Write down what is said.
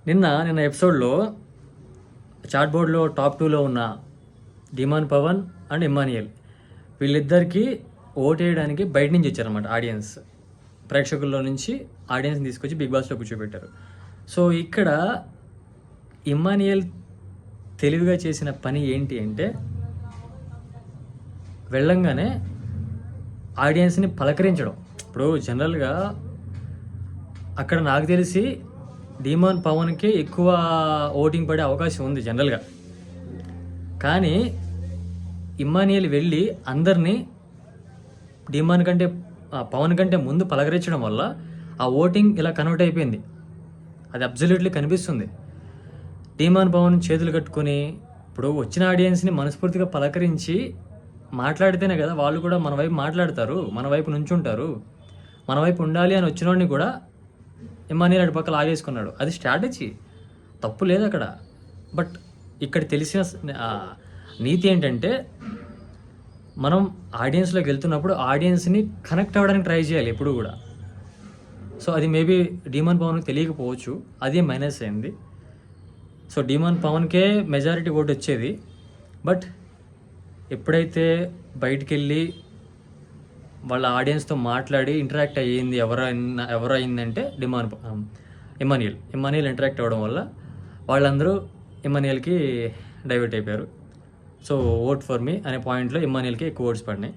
నిన్న ఎపిసోడ్లో చాట్ బోర్డ్లో టాప్ 2లో ఉన్న డిమాన్ పవన్ అండ్ ఇమ్మానియల్ వీళ్ళిద్దరికీ ఓటేయడానికి బయట నుంచి వచ్చారన్నమాట. ఆడియన్స్ ప్రేక్షకుల్లో నుంచి ఆడియన్స్ని తీసుకొచ్చి బిగ్ బాస్లో కూర్చోబెట్టారు. సో ఇక్కడ ఇమ్మానియల్ తెలివిగా చేసిన పని ఏంటి అంటే వెళ్ళంగానే ఆడియన్స్ని పలకరించడం. ఇప్పుడు జనరల్గా అక్కడ నాకు తెలిసి డిమాన్ పవన్కి ఎక్కువ ఓటింగ్ పడే అవకాశం ఉంది జనరల్గా. కానీ ఇమ్మానియల్ వెళ్ళి అందరినీ పవన్ కంటే ముందు పలకరించడం వల్ల ఆ ఓటింగ్ ఇలా కన్వర్ట్ అయిపోయింది. అది అబ్జల్యూట్లీ కనిపిస్తుంది. డిమాన్ పవన్ చేతులు కట్టుకొని ఇప్పుడు వచ్చిన ఆడియన్స్ని మనస్ఫూర్తిగా పలకరించి మాట్లాడితేనే కదా వాళ్ళు కూడా మన వైపు మాట్లాడతారు, మన వైపు నుంచుంటారు. మన వైపు ఉండాలి అని వచ్చినోడిని కూడా ఇమ్మానియల్ అటు పక్క లాగేసుకున్నాడు. అది స్ట్రాటజీ, తప్పు లేదు అక్కడ. బట్ ఇక్కడ తెలిసిన నీతి ఏంటంటే మనం ఆడియన్స్లోకి వెళ్తున్నప్పుడు ఆడియన్స్ని కనెక్ట్ అవ్వడానికి ట్రై చేయాలి ఎప్పుడు కూడా. సో అది మేబీ డిమాన్ పవన్కి తెలియకపోవచ్చు, అదే మైనస్ అయింది. సో డిమాన్ పవన్కే మెజారిటీ ఓటు వచ్చేది. బట్ ఎప్పుడైతే బయటికి వెళ్ళి వాళ్ళ ఆడియన్స్తో మాట్లాడి ఇంటరాక్ట్ అయ్యింది ఎవరైందంటే ఇమ్మానియల్ ఇంటరాక్ట్ అవ్వడం వల్ల వాళ్ళందరూ ఇమ్మానియల్కి డైవర్ట్ అయిపోయారు. సో ఓట్ ఫర్ మీ అనే పాయింట్లో ఇమ్మానియల్కి ఎక్కువ ఓట్స్ పడినాయి.